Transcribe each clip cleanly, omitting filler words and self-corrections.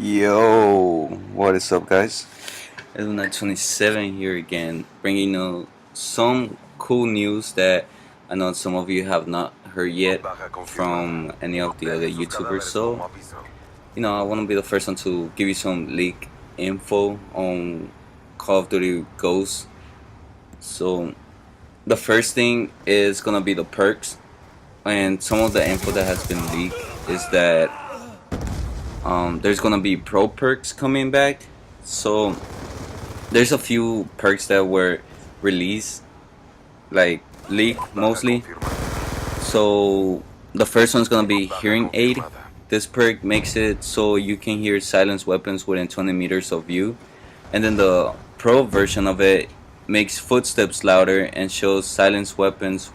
Yo, what is up, guys? It's night 27 here again, bringing you some cool news that I know some of you have not heard yet from any of the other YouTubers. So, I want to be the first one to give you some leak info on Call of Duty Ghosts. So, the first thing is gonna be the perks, and some of the info that has been leaked is that there's gonna be pro perks coming back. So there's a few perks that were released, like leaked mostly. So the first one's gonna be hearing aid. This perk makes it so you can hear silenced weapons within 20 meters of you, and then the pro version of it makes footsteps louder and shows silenced weapons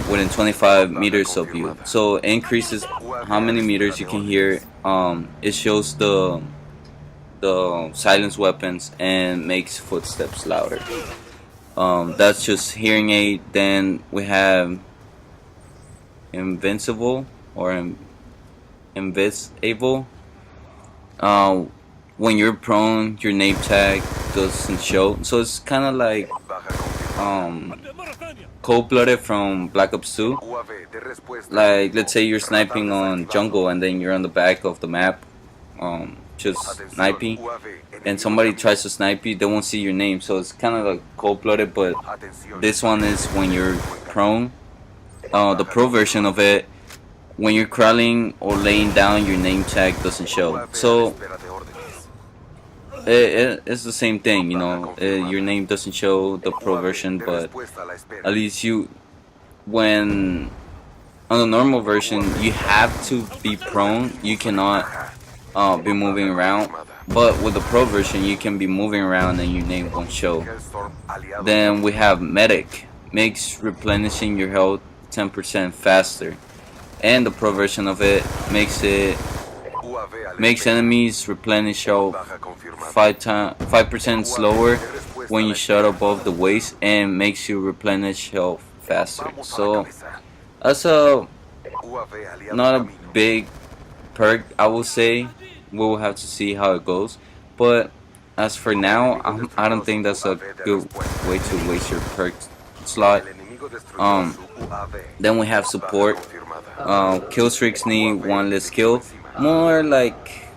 within 25 meters of you. So it increases how many meters you can hear. It shows the silence weapons and makes footsteps louder. That's just hearing aid. Then we have invincible or invisible. When you're prone, your name tag doesn't show. So it's kind of like cold-blooded from Black Ops 2. Like, let's say you're sniping on jungle and then you're on the back of the map, just sniping, and somebody tries to snipe you, they won't see your name. So it's kind of like cold-blooded, but this one is when you're prone. The pro version of it, when you're crawling or laying down, your name tag doesn't show. So it's the same thing, your name doesn't show the pro version, but at least when on the normal version, you have to be prone. You cannot be moving around. But with the pro version, you can be moving around and your name won't show. Then we have medic, makes replenishing your health 10% faster, and the pro version of it makes enemies replenish health 5% slower when you shot above the waist, and makes you replenish health faster. So that's not a big perk, I will say. We'll have to see how it goes, but as for now, I don't think that's a good way to waste your perk slot. Then we have support. Kill streaks need one less kill, more like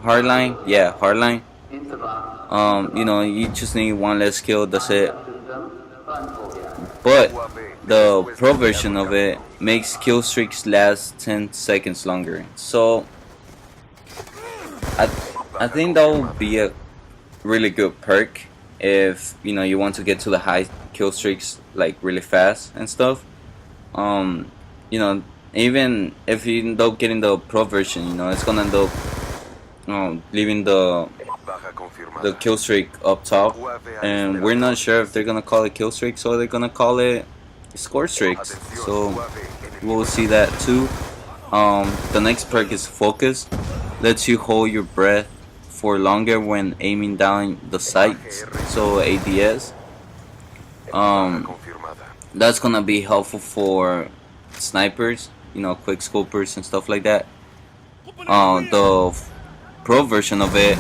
hardline. Yeah, hardline. You just need one less kill. That's it. But the pro version of it makes kill streaks last 10 seconds longer. So I think that will be a really good perk if you want to get to the high kill streaks like really fast and stuff. Even if you end up getting the pro version, it's gonna end up leaving the kill streak up top, and we're not sure if they're gonna call it kill streaks or they're gonna call it score streaks. So we'll see that too. The next perk is focus, lets you hold your breath for longer when aiming down the sights, so ADS. That's gonna be helpful for snipers, quick scopers and stuff like that. The pro version of it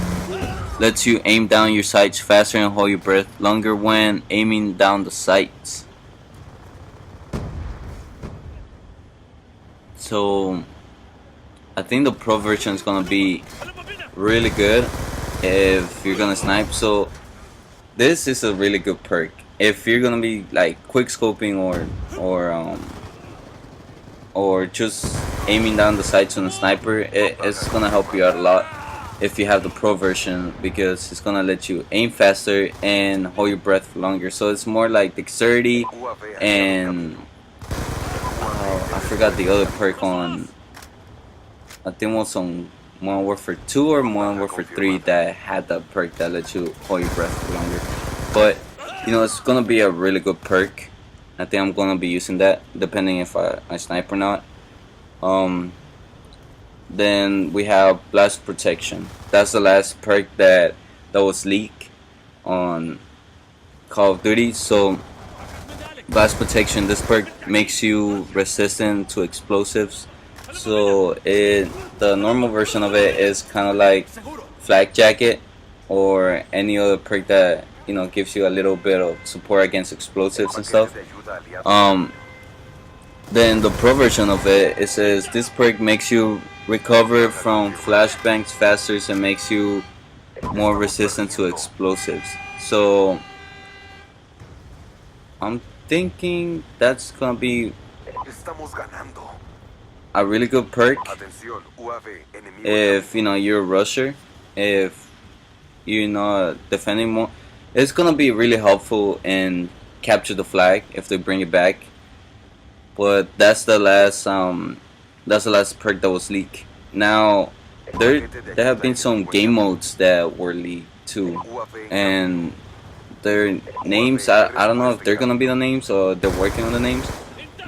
lets you aim down your sights faster and hold your breath longer when aiming down the sights. So I think the pro version is gonna be really good if you're gonna snipe. So this is a really good perk if you're gonna be like quick scoping or just aiming down the sights on a sniper. It's gonna help you out a lot if you have the pro version, because it's gonna let you aim faster and hold your breath for longer. So it's more like dexterity and I forgot the other perk on. I think it was on Modern Warfare 2 or Modern Warfare 3 that had that perk that lets you hold your breath for longer. But it's gonna be a really good perk. I think I'm gonna be using that depending if I snipe or not. Then we have blast protection. That's the last perk that was leaked on Call of Duty. So blast protection, this perk makes you resistant to explosives So the normal version of it is kind of like Flak Jacket or any other perk that gives you a little bit of support against explosives and stuff. Then the pro version of it says this perk makes you recover from flashbangs faster and makes you more resistant to explosives. So I'm thinking that's gonna be a really good perk if you're a rusher. If you're not defending more, it's gonna be really helpful in capture the flag if they bring it back. But that's the last perk that was leaked. Now there have been some game modes that were leaked too, and their names I don't know if they're gonna be the names or they're working on the names.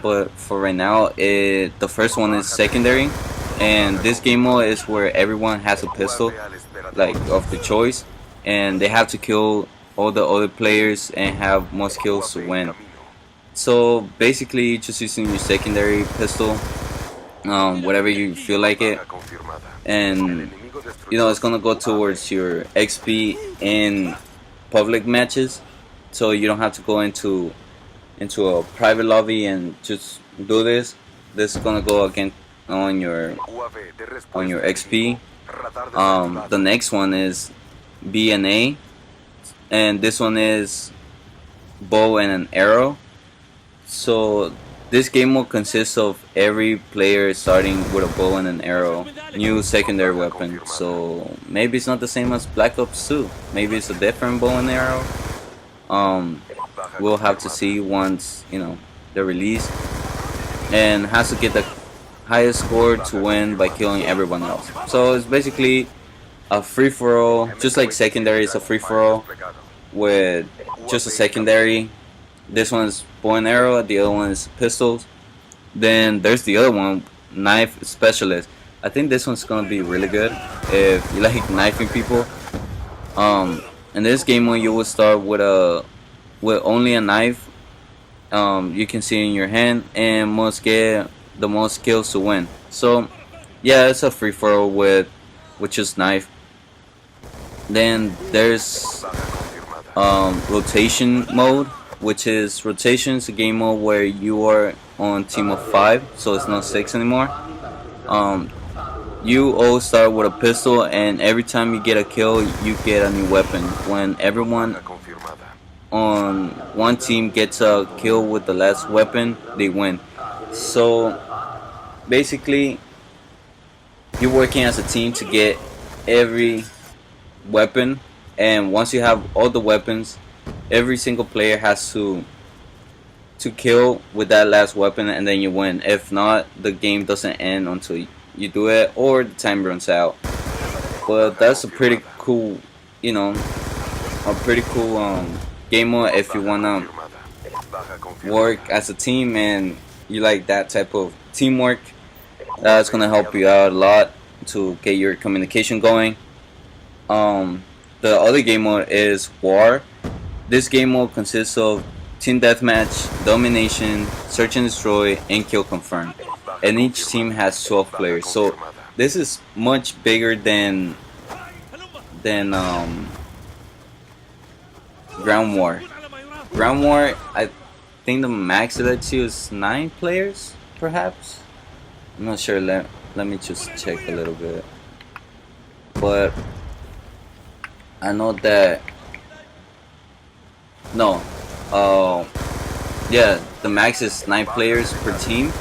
But for right now, the first one is secondary, and this game mode is where everyone has a pistol, like of the choice, and they have to kill all the other players and have most kills to win. So basically, just using your secondary pistol, whatever you feel like it, and it's gonna go towards your XP in public matches, so you don't have to go into a private lobby and just do this. This is gonna go again on your XP. The next one is BNA, and this one is bow and an arrow. So this game will consist of every player starting with a bow and an arrow, new secondary weapon. So maybe it's not the same as Black Ops 2. Maybe it's a different bow and arrow. We'll have to see once they're released, and has to get the highest score to win by killing everyone else. So it's basically a free-for-all, just like secondary is a free-for-all with just a secondary. This one is bow and arrow, the other one is pistols. Then there's the other one, knife specialist. I think this one's gonna be really good if you like knifing people. In this game mode, you will start with only a knife. You can see in your hand and must get the most kills to win. So yeah, it's a free for all with just knife. Then there's rotation mode, which is rotation is a game mode where you are on team of 5, so it's not 6 anymore. You all start with a pistol, and every time you get a kill, you get a new weapon. When everyone on one team gets a kill with the last weapon, they win. So basically, you're working as a team to get every weapon, and once you have all the weapons, every single player has to kill with that last weapon, and then you win. If not, the game doesn't end until you do it or the time runs out. But that's a pretty cool, game mode if you wanna work as a team and you like that type of teamwork. That's gonna help you out a lot to get your communication going. The other game mode is War. This game mode consists of team deathmatch, domination, search and destroy, and kill confirm. And each team has 12 players. So this is much bigger than Ground War. Ground War, I think the max it lets you is 9 players, perhaps. I'm not sure. Let me just check a little bit. But I know that yeah, the max is 9 players per team.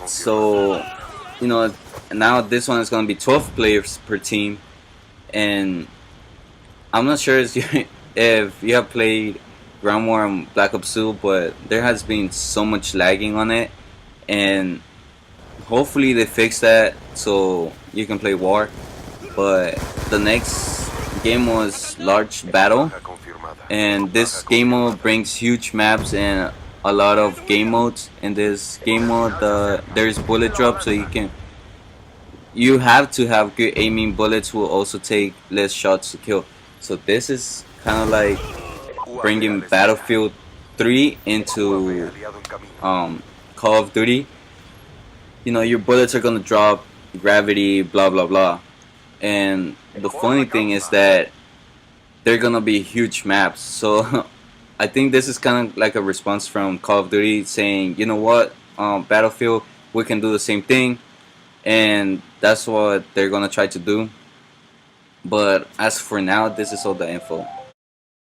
So now this one is gonna be 12 players per team, and I'm not sure if you have played Ground War and Black Ops 2, but there has been so much lagging on it, and hopefully they fix that so you can play War. But the next game was Large Battle, and this game mode brings huge maps and a lot of game modes. In this game mode, there's bullet drop, so you have to have good aiming. Bullets will also take less shots to kill. So this is kind of like bringing Battlefield 3 into Call of Duty. you know, your bullets are gonna drop, gravity, blah blah blah. And the funny thing is that they're gonna be huge maps. So I think this is kind of like a response from Call of Duty saying, you know what, Battlefield, we can do the same thing, and that's what they're gonna try to do. But as for now, this is all the info.